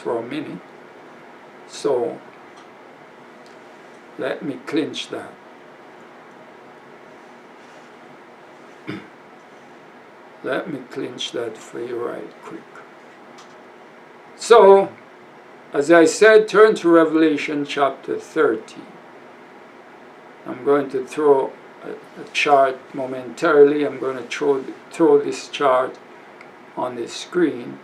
for a minute. So let me clinch that. Let me clinch that for you right quick. So, as I said, turn to Revelation chapter 13. I'm going to throw a chart momentarily. I'm going to throw this chart on the screen.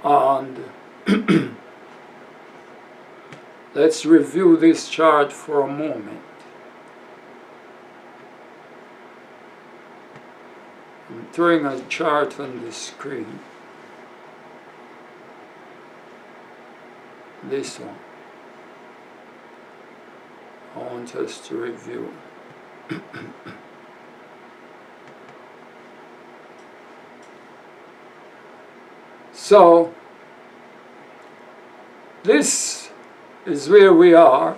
And let's review this chart for a moment. I'm throwing a chart on the screen. This one. I want us to review. So, this is where we are.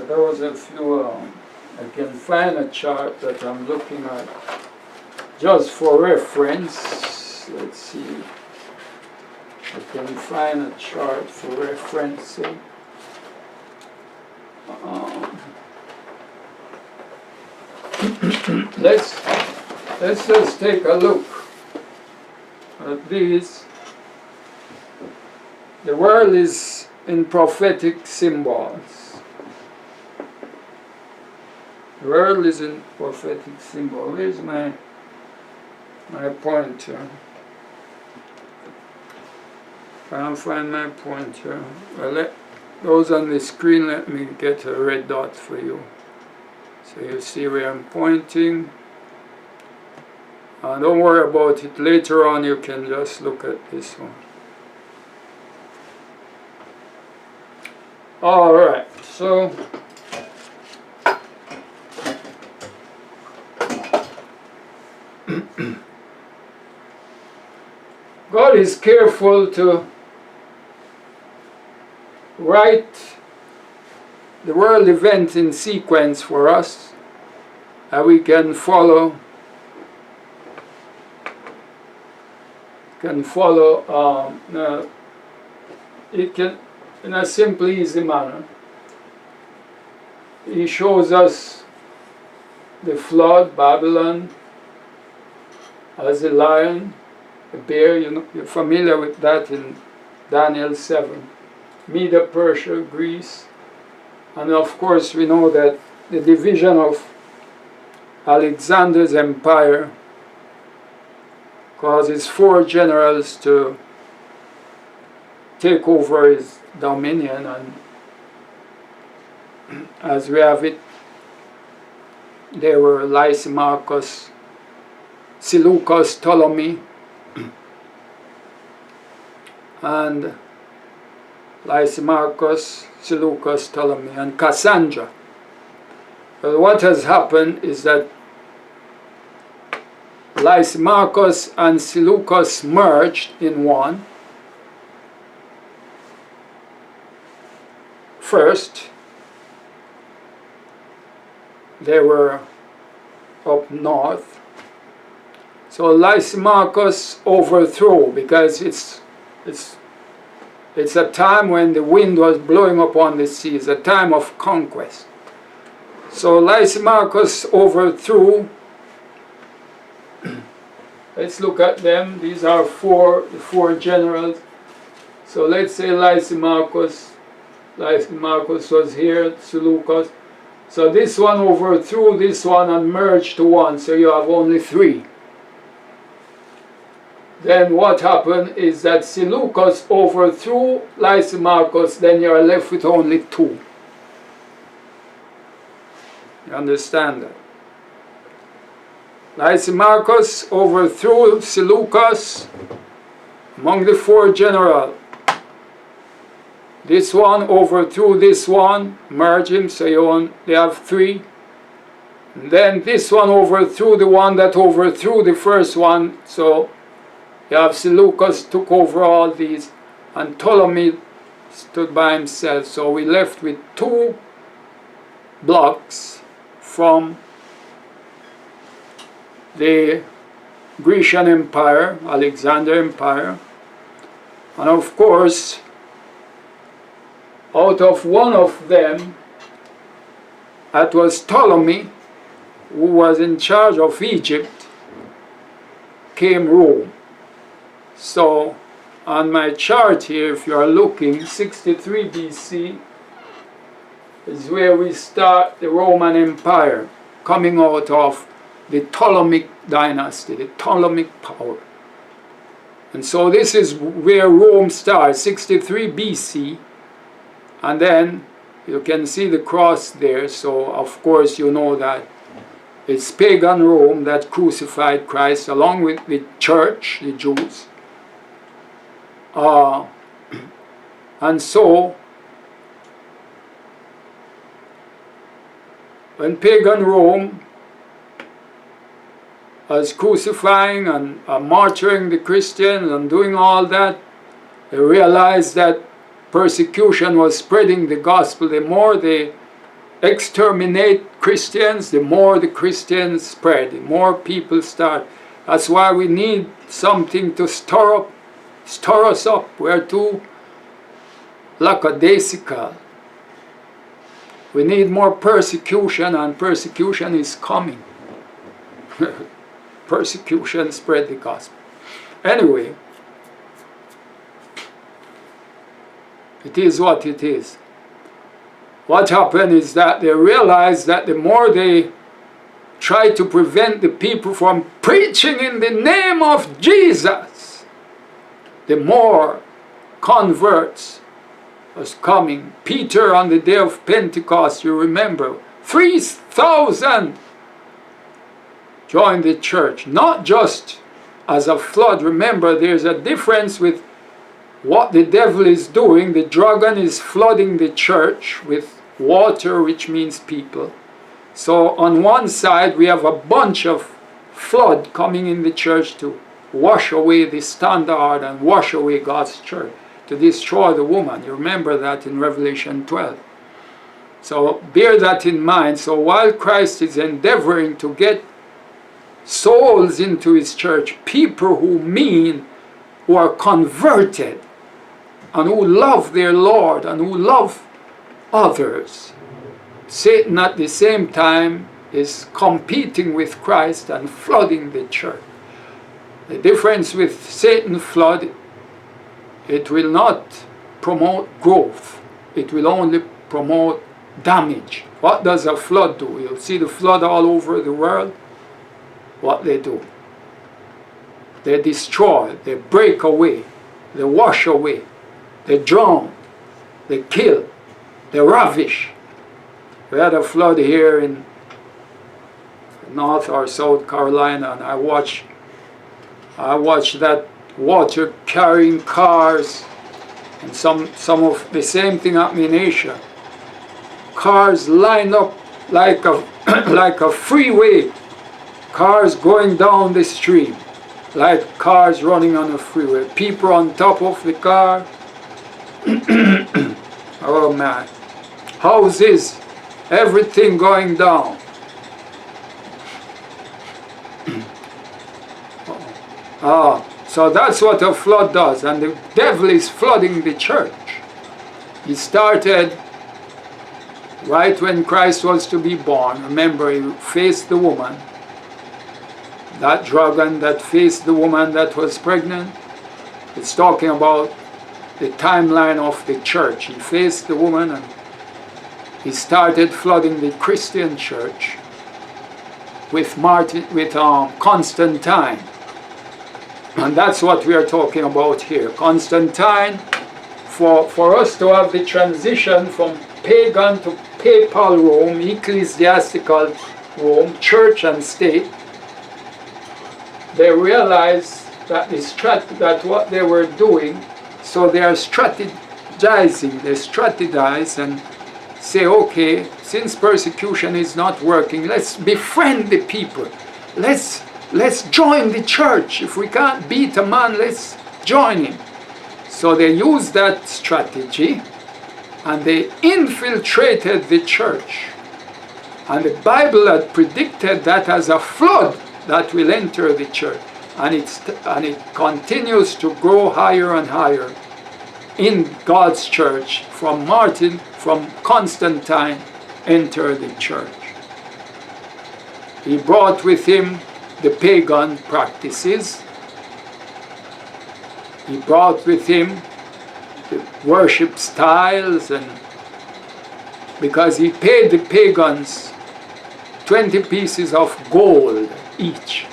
Those of you, I can find a chart that I'm looking at just for reference. Let's see. I can find a chart for referencing. Let's just take a look at these. The world is in prophetic symbols. The world is in prophetic symbol. Where's my pointer? Can't find my pointer. Well, those on the screen, let me get a red dot for you. So you see where I'm pointing. Don't worry about it. Later on you can just look at this one. Alright, so God is careful to write the world event in sequence for us, and we can follow it can in a simple, easy manner. He shows us the flood, Babylon, as a lion, a bear. You're familiar with that in Daniel 7. Media, Persia, Greece, and of course we know that the division of Alexander's empire causes 4 generals to take over his dominion, and as we have it, they were Lysimachus, Seleucus, Ptolemy, and Lysimachus, Seleucus, Ptolemy, and Cassandra. But what has happened is that Lysimachus and Seleucus merged in one. First, they were up north. So Lysimachus overthrew, because it's a time when the wind was blowing upon the seas, a time of conquest. So Lysimachus overthrew. Let's look at them. These are the four generals. So let's say Lysimachus was here, Seleucus. So this one overthrew this one and merged to one, so you have only 3. Then what happened is that Seleucus overthrew Lysimachus, then you are left with only 2. You understand that? Lysimachus overthrew Seleucus among the 4 generals. This one overthrew this one, merge him, so they have 3. And then this one overthrew the one that overthrew the first one, so you have Seleucus took over all these, and Ptolemy stood by himself. So we left with 2 blocks from the Grecian Empire, Alexander Empire, and of course, out of one of them, that was Ptolemy, who was in charge of Egypt, came Rome. So, on my chart here, if you are looking, 63 BC is where we start the Roman Empire, coming out of the Ptolemaic dynasty, the Ptolemaic power. And so this is where Rome starts, 63 BC, and then you can see the cross there, so of course you know that it's pagan Rome that crucified Christ along with the church, the Jews. And so, when pagan Rome was crucifying and martyring the Christians and doing all that, they realized that persecution was spreading the gospel. The more they exterminate Christians, the more the Christians spread, the more people start. That's why we need something to stir us up. We're too lackadaisical. We need more persecution, and persecution is coming. Persecution spread the gospel. Anyway, it is what it is. What happened is that they realized that the more they try to prevent the people from preaching in the name of Jesus, the more converts was coming. Peter, on the day of Pentecost, you remember, 3,000 joined the church, not just as a flood. Remember, there's a difference with what the devil is doing. The dragon is flooding the church with water, which means people. So on one side we have a bunch of flood coming in the church to wash away the standard and wash away God's church, to destroy the woman. You remember that in Revelation 12. So bear that in mind. So while Christ is endeavoring to get souls into his church, people who are converted and who love their Lord and who love others, Satan at the same time is competing with Christ and flooding the church. The difference with Satan's flood, it will not promote growth. It will only promote damage. What does a flood do? You'll see the flood all over the world. What they do? They destroy, they break away, they wash away, they drown, they kill, they ravish. We had a flood here in North or South Carolina, and I watched that water carrying cars, and some of the same thing happening in Asia. Cars lined up like a like a freeway. Cars going down the street like cars running on a freeway. People on top of the car. Oh man. Houses, everything going down. So that's what a flood does, and the devil is flooding the church. He started right when Christ was to be born. Remember, he faced the woman. That dragon that faced the woman that was pregnant. It's talking about the timeline of the church. He faced the woman and he started flooding the Christian church with Constantine. And that's what we are talking about here. Constantine, for us to have the transition from pagan to papal Rome, ecclesiastical Rome, church and state, they realized that what they were doing, so they are strategizing. They strategize and say, okay, since persecution is not working, let's befriend the people. Let's join the church. If we can't beat a man, let's join him. So they used that strategy and they infiltrated the church. And the Bible had predicted that as a flood that will enter the church. And it continues to grow higher and higher in God's church. From Constantine entered the church. He brought with him the pagan practices. He brought with him the worship styles, and because he paid the pagans 20 pieces of gold each.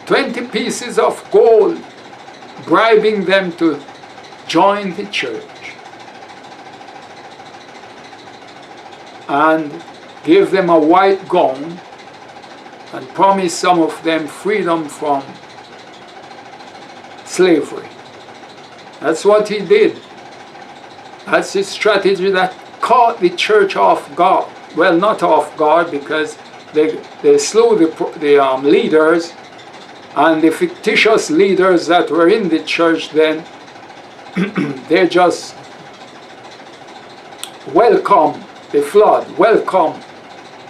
20 pieces of gold, bribing them to join the church. And gave them a white gown and promised some of them freedom from slavery. That's what he did. That's his strategy that caught the church off guard. Well, not off guard, because they slew the leaders, and the fictitious leaders that were in the church then, they just welcomed the flood, welcome.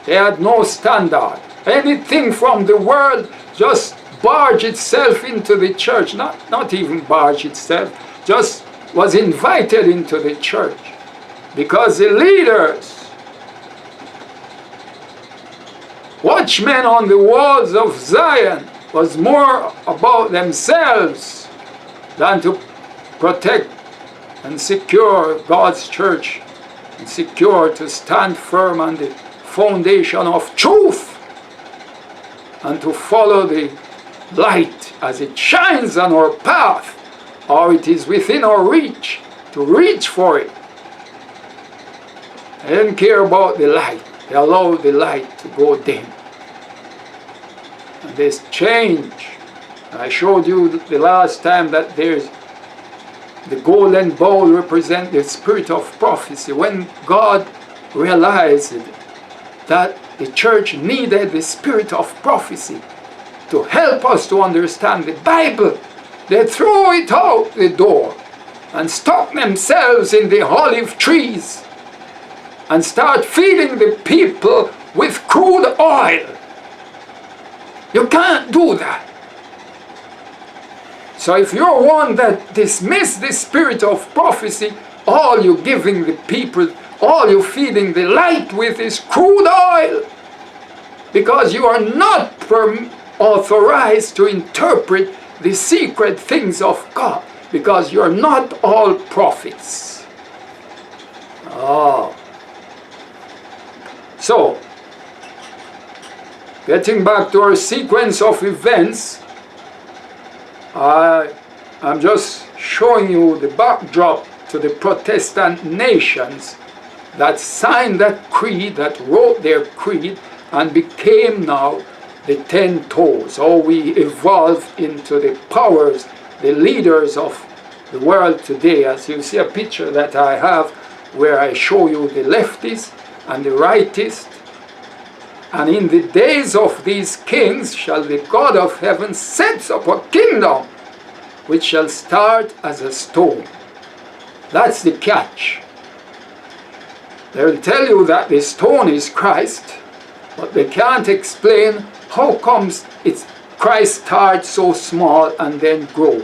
They had no standard. Anything from the world just barged itself into the church, not even barge itself, just was invited into the church. Because the leaders, watchmen on the walls of Zion, was more about themselves than to protect and secure God's church, and secure to stand firm on the foundation of truth, and to follow the light as it shines on our path, or it is within our reach, to reach for it. They didn't care about the light. They allowed the light to go dim. And this change, I showed you the last time that there's the golden bowl represents the spirit of prophecy. When God realized that the church needed the spirit of prophecy to help us to understand the Bible, they threw it out the door and stuck themselves in the olive trees and start feeding the people with crude oil. You can't do that. So if you're one that dismiss the spirit of prophecy, all you're giving the people, all you're feeding the light with is crude oil, because you are not authorized to interpret the secret things of God, because you're not all prophets. Oh. So, getting back to our sequence of events, I'm just showing you the backdrop to the Protestant nations that signed that creed, that wrote their creed, and became now the 10 toes. How we evolve into the powers, the leaders of the world today. As you see a picture that I have where I show you the leftists and the rightists. And in the days of these kings shall the God of heaven set up a kingdom which shall start as a stone. That's the catch. They will tell you that the stone is Christ, but they can't explain how comes Christ starts so small and then grow.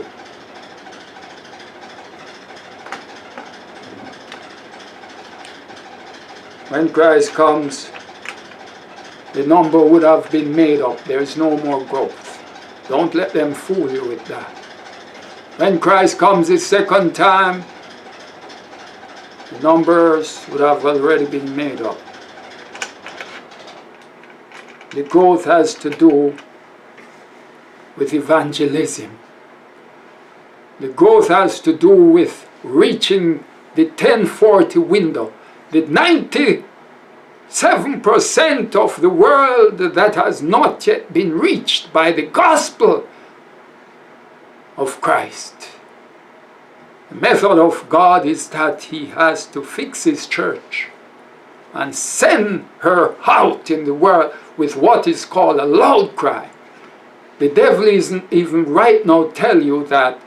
When Christ comes, the number would have been made up. There is no more growth. Don't let them fool you with that. When Christ comes the second time, the numbers would have already been made up. The growth has to do with evangelism. The growth has to do with reaching the 1040 window. The 97% of the world that has not yet been reached by the gospel of Christ. The method of God is that He has to fix His church and send her out in the world with what is called a loud cry. The devil isn't even right now tell you that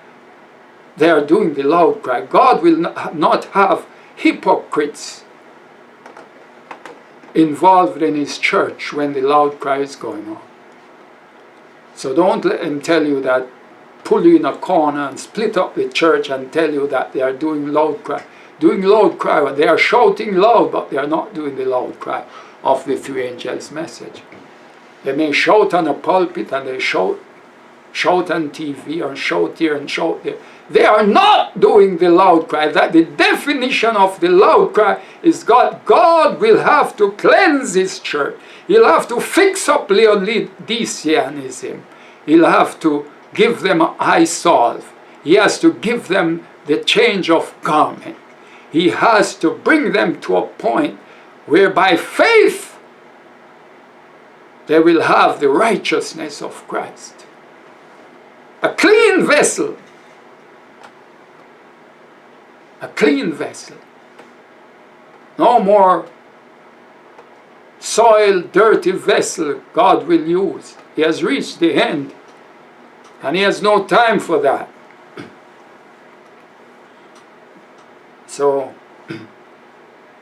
they are doing the loud cry. God will not have hypocrites involved in His church when the loud cry is going on. So don't let them tell you that, pull you in a corner and split up the church and tell you that they are doing loud cry. Doing loud cry, they are shouting loud, but they are not doing the loud cry of the three angels' message. They may shout on a pulpit and they shout on TV or shout here and shout there. They are not doing the loud cry. That the definition of the loud cry is God. God will have to cleanse his church. He'll have to fix up Laodiceanism. He'll have to give them an eye salve. He has to give them the change of garment. He has to bring them to a point where by faith they will have the righteousness of Christ. A clean vessel. A clean vessel. No more soiled, dirty vessel God will use. He has reached the end. And he has no time for that. So,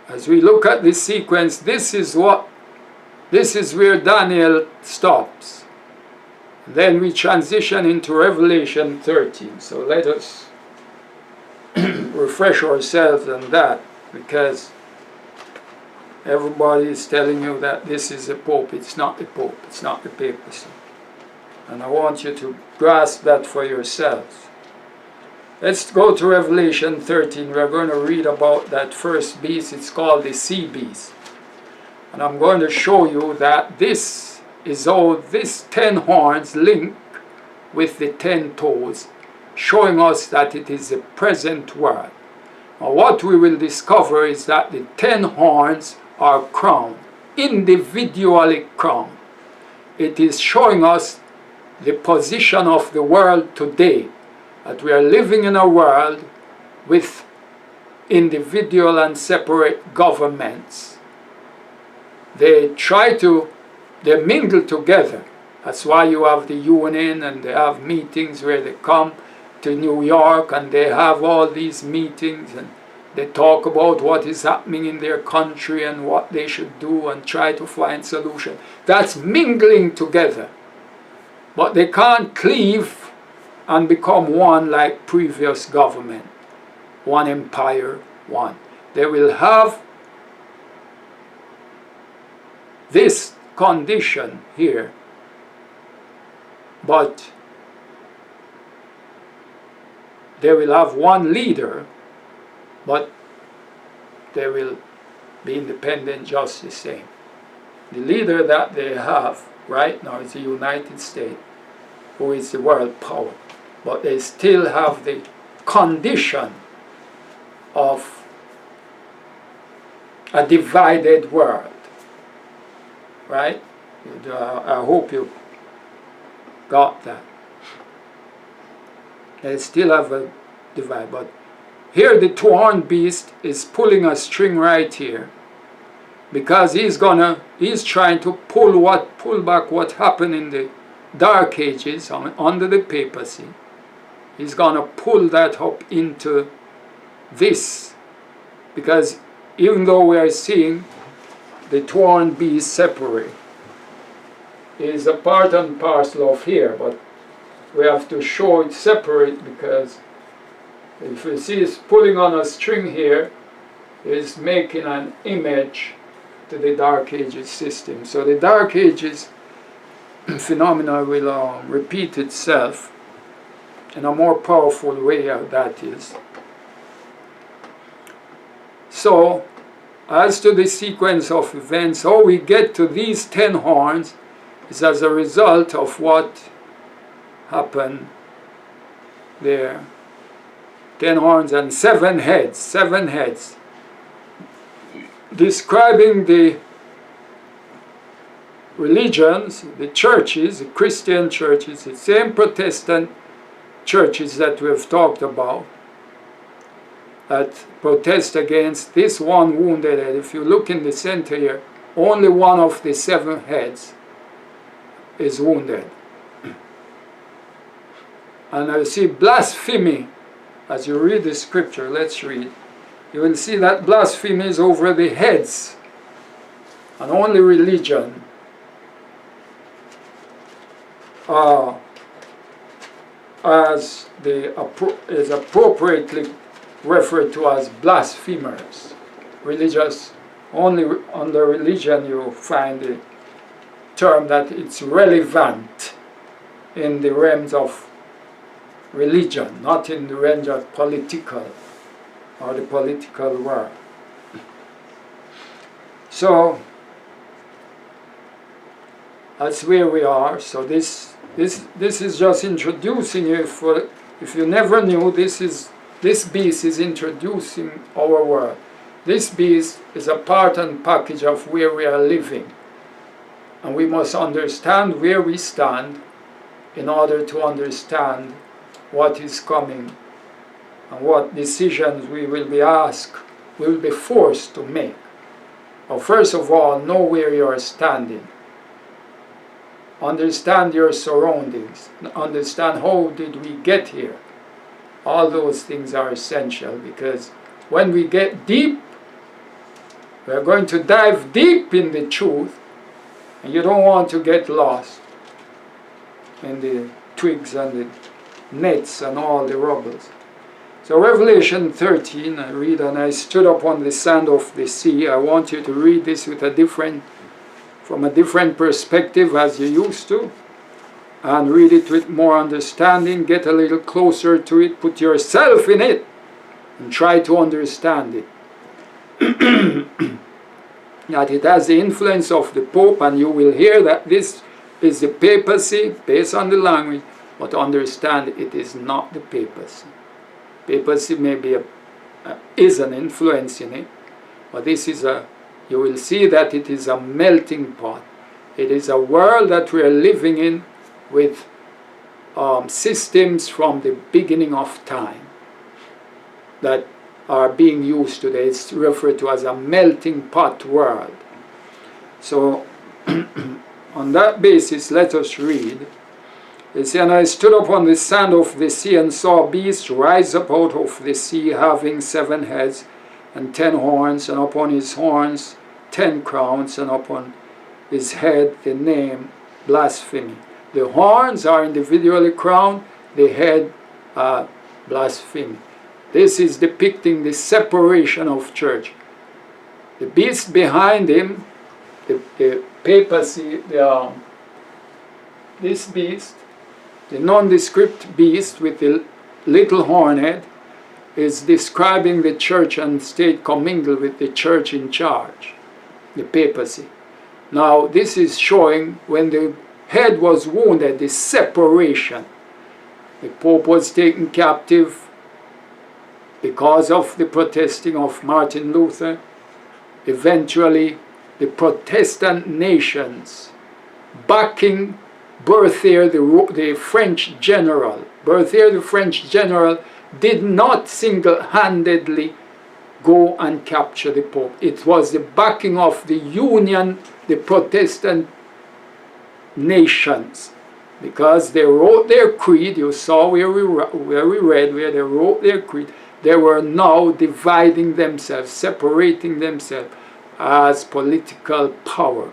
as we look at this sequence, this is where Daniel stops. Then we transition into Revelation 13. So let us refresh ourselves on that, because everybody is telling you that this is the Pope. It's not the Pope. It's not the papacy. And I want you to grasp that for yourselves. Let's go to Revelation 13. We're going to read about that first beast. It's called the sea beast. And I'm going to show you that this is how these 10 horns link with the 10 toes, showing us that it is the present world. Now what we will discover is that the 10 horns are crowned, individually crowned. It is showing us the position of the world today, that we are living in a world with individual and separate governments. They mingle together. That's why you have the UN, and they have meetings where they come to New York and they have all these meetings and they talk about what is happening in their country and what they should do and try to find solutions. That's mingling together. But they can't cleave and become one like previous government. One empire, one. They will have this condition here, but they will have one leader, but they will be independent just the same. The leader that they have right now is the United States, who is the world power, but they still have the condition of a divided world, right? I hope you got that. They still have a divide, but here the two-horned beast is pulling a string right here, because he's trying to pull back what happened in the Dark Ages under the papacy. He's gonna pull that up into this, because even though we are seeing the two-horned beast separate, it is a part and parcel of here, but we have to show it separate, because if you see it's pulling on a string here, it's making an image to the Dark Ages system. So the Dark Ages phenomena will repeat itself in a more powerful way, that is. So, as to the sequence of events, how we get to these 10 horns is as a result of what happened there. 10 horns and 7 heads, 7 heads. Describing the religions, the churches, the Christian churches, the same Protestant churches that we have talked about, that protest against this one wounded head. If you look in the center here, only one of the 7 heads is wounded. And I see blasphemy. As you read the scripture, let's read. You will see that blasphemy is over the heads, and only religion uh, as is appropriately referred to as blasphemers. Religious, only under religion you find the term that it's relevant in the realms of religion, not in the range of political or the political world. So that's where we are. So this is just introducing you. For if you never knew, this beast is introducing our world. This beast is a part and package of where we are living, and we must understand where we stand in order to understand what is coming and what decisions we will be asked, we will be forced to make. Well, first of all, know where you are standing. Understand your surroundings. Understand how did we get here. All those things are essential, because when we get deep, we are going to dive deep in the truth, and you don't want to get lost in the twigs and the nets and all the rubbles. So Revelation 13, I read, and I stood upon the sand of the sea. I want you to read this with from a different perspective as you used to, and read it with more understanding. Get a little closer to it, put yourself in it, and try to understand it. That it has the influence of the Pope, and you will hear that this is the papacy based on the language, but understand it is not the papacy. Papacy may be is an influence in it, but this is you will see that it is a melting pot. It is a world that we are living in with systems from the beginning of time that are being used today. It's referred to as a melting pot world. So on that basis, let us read. It says, "And I stood upon the sand of the sea, and saw a beast rise up out of the sea, having 7 heads and 10 horns, and upon his horns 10 crowns, and upon his head the name blasphemy." The horns are individually crowned, the head blasphemy. This is depicting the separation of church. The beast behind him, the papacy, this beast, the nondescript beast with the little horn head, is describing the church and state commingled with the church in charge, the papacy. Now, this is showing when the head was wounded, the separation. The Pope was taken captive because of the protesting of Martin Luther. Eventually, the Protestant nations backing Berthier, the French general. Berthier, the French general, did not single-handedly go and capture the Pope. It was the backing of the Union, the Protestant nations, because they wrote their creed. You saw where we read where they wrote their creed. They were now dividing themselves, separating themselves as political power,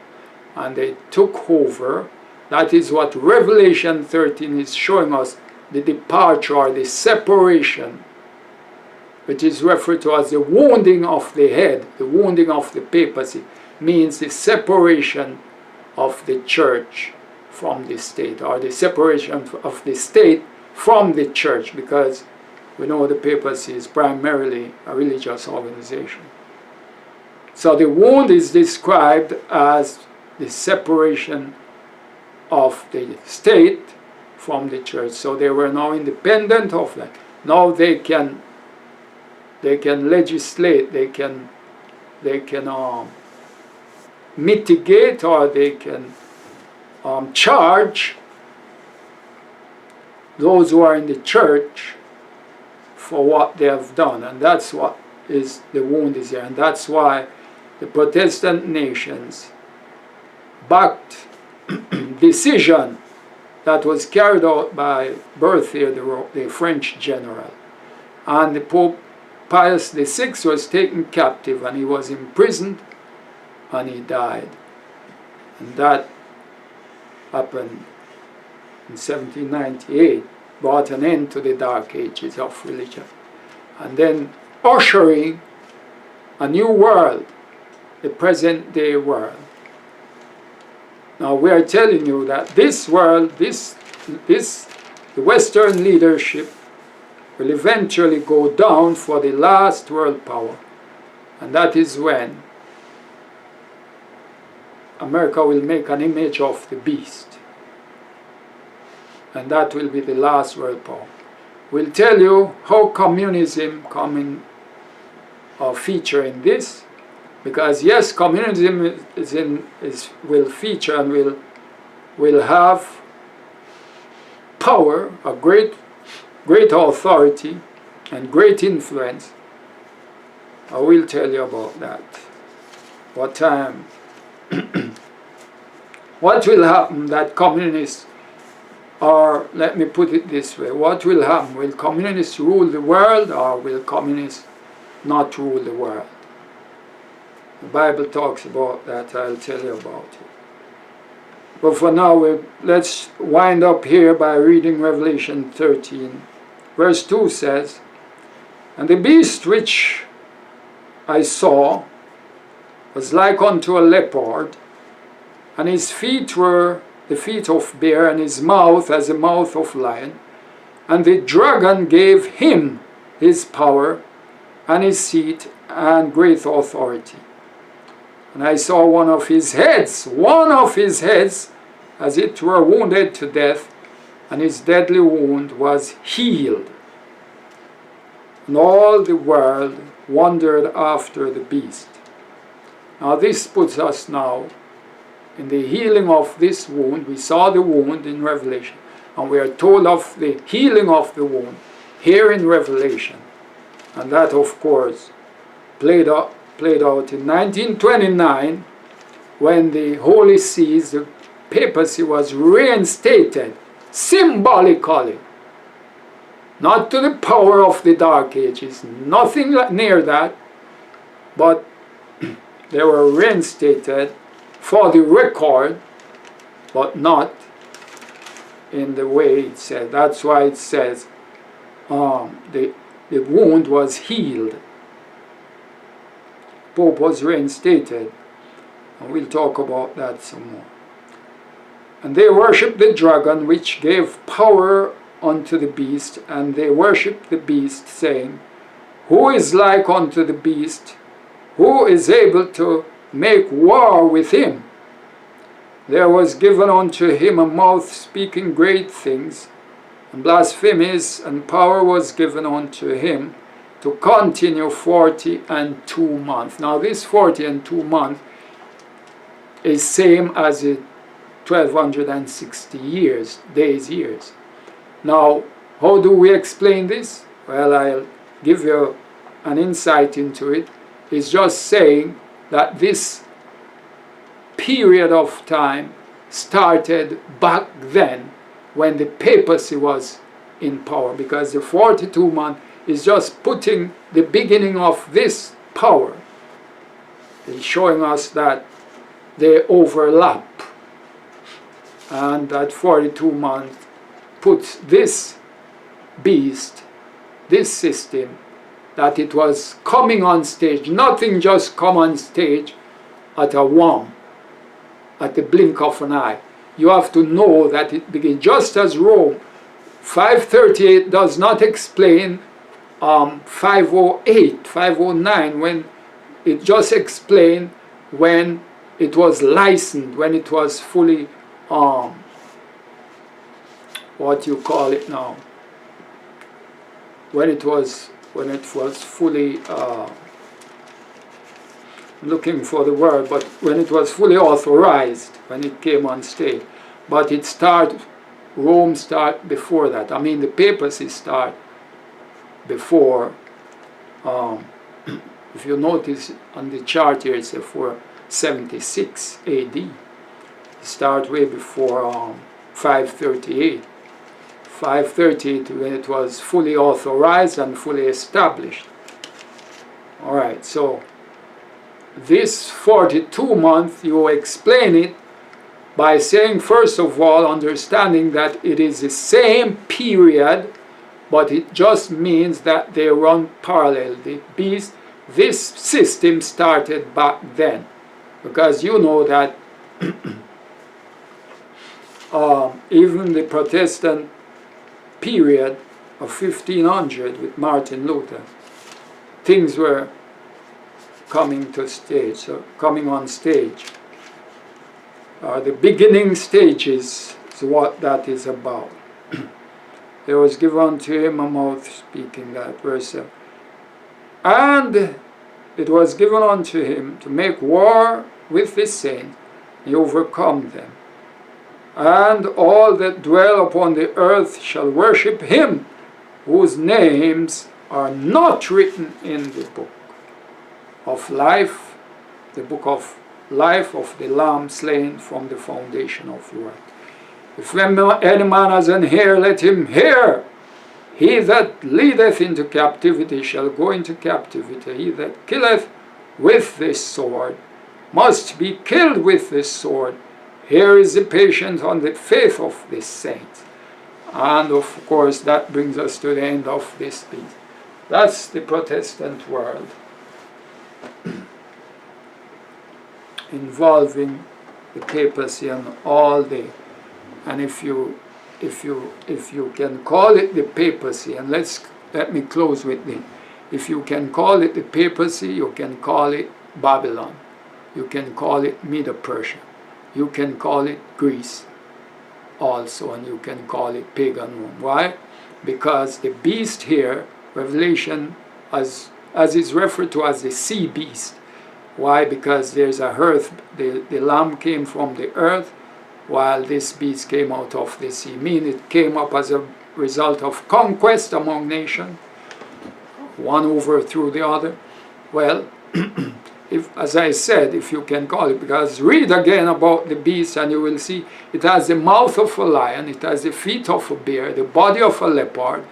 and they took over. That is what Revelation 13 is showing us, the departure or the separation, which is referred to as the wounding of the head, the wounding of the papacy, means the separation of the church from the state, or the separation of the state from the church, because we know the papacy is primarily a religious organization. So the wound is described as the separation of the state from the church. So they were now independent of that. Now they can legislate, they can mitigate, or they can charge those who are in the church for what they have done, and that's what is the wound is here, and that's why the Protestant nations backed decision that was carried out by Berthier, the French general, and the Pope Pius VI was taken captive, and he was imprisoned, and he died, and that happened in 1798, brought an end to the dark ages of religion, and then ushering a new world, the present day world. Now we are telling you that this world, the Western leadership will eventually go down for the last world power, and that is when America will make an image of the beast, and that will be the last world power. We'll tell you how communism come in feature in this, because yes, communism will feature and will have power, a great authority and great influence. I will tell you about that. What time? What will happen that communists, or let me put it this way, what will happen? Will communists rule the world, or will communists not rule the world? The Bible talks about that. I'll tell you about it. But for now, let's wind up here by reading Revelation 13. Verse 2 says, "And the beast which I saw was like unto a leopard, and his feet were the feet of bear, and his mouth as the mouth of lion. And the dragon gave him his power, and his seat, and great authority. And I saw one of his heads, as it were wounded to death, and his deadly wound was healed. And all the world wondered after the beast." Now this puts us now in the healing of this wound. We saw the wound in Revelation, and we are told of the healing of the wound here in Revelation. And that, of course, played out in 1929, when the Holy Sees, the papacy, was reinstated symbolically. Not to the power of the Dark Ages, nothing near that, but they were reinstated for the record, but not in the way it said. That's why it says the wound was healed. Pope was reinstated, and we'll talk about that some more. "And they worshipped the dragon, which gave power unto the beast, and they worshipped the beast, saying, Who is like unto the beast? Who is able to make war with him? There was given unto him a mouth speaking great things, and blasphemies, and power was given unto him to continue 42 months. Now this 42 months is same as the 1260 years. Now, how do we explain this? Well, I'll give you an insight into it. It's just saying that this period of time started back then when the papacy was in power, because the 42 months is just putting the beginning of this power. It's showing us that they overlap, and that 42 months puts this beast, this system, that it was coming on stage. Nothing just come on stage at a whim, at the blink of an eye. You have to know that it began just as Rome. 538 does not explain 508, 509, when it just explained when it was licensed, when it was fully, what you call it now, when it was fully, I'm looking for the word, but when it was fully authorized, when it came on stage. But it started, Rome started before that. I mean, the papacy started before, if you notice on the chart here, it's 476 AD. It started way before 538. 538 when it was fully authorized and fully established. All right, so this 42 months, you explain it by saying, first of all, understanding that it is the same period, but it just means that they run parallel. This system started back then, because you know that even the Protestant period of 1500 with Martin Luther, things were coming on stage. The beginning stages is what that is about. There was given unto him a mouth speaking, that verse 7. And it was given unto him to make war with the saints, he overcome them. And all that dwell upon the earth shall worship him, whose names are not written in the book of life, the book of life of the Lamb slain from the foundation of the world. If any man has an ear, let him hear. He that leadeth into captivity shall go into captivity. He that killeth with the sword must be killed with the sword. Here is the patience on the faith of the saints. And of course that brings us to the end of this piece. That's the Protestant world, involving the papacy and all the, and if you can call it the papacy, and let me close with this. If you can call it the papacy, you can call it Babylon, you can call it Medo-Persia, you can call it Greece also, and you can call it pagan Rome. Why? Because the beast here, Revelation, as is referred to as the sea beast. Why? Because there's a earth, the lamb came from the earth, while this beast came out of the sea. Meaning it came up as a result of conquest among nations. One overthrew the other. Well, if, as I said, if you can call it, because read again about the beast and you will see it has the mouth of a lion, it has the feet of a bear, the body of a leopard,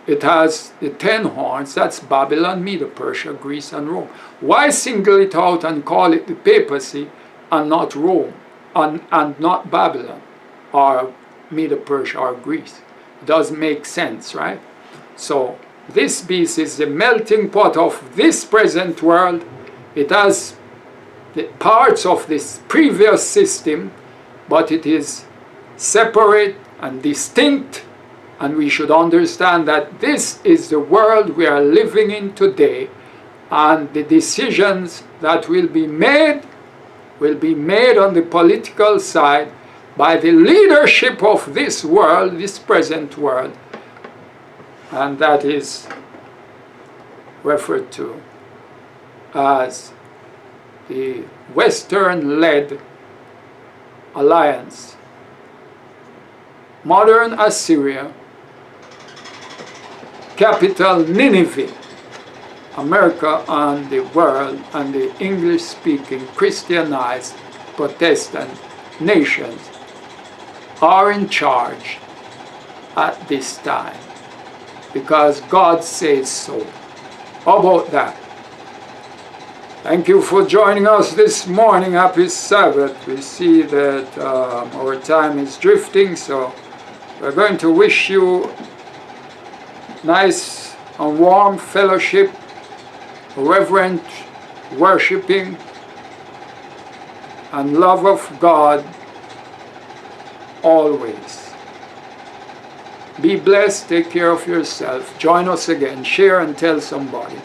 it has the 10 horns. That's Babylon, Medo-Persia, Greece, and Rome. Why single it out and call it the papacy and not Rome, and not Babylon, or Medo-Persia, or Greece? It doesn't make sense, right? So this beast is the melting pot of this present world. It has the parts of this previous system, but it is separate and distinct. And we should understand that this is the world we are living in today, and the decisions that will be made on the political side by the leadership of this world, this present world, and that is referred to as the Western-led alliance. Modern Assyria, capital Nineveh, America and the world and the English-speaking Christianized Protestant nations are in charge at this time, because God says so. How about that? Thank you for joining us this morning. Happy Sabbath. We see that our time is drifting, so we're going to wish you nice and warm fellowship, reverent worshiping, and love of God always. Be blessed, take care of yourself. Join us again, share and tell somebody.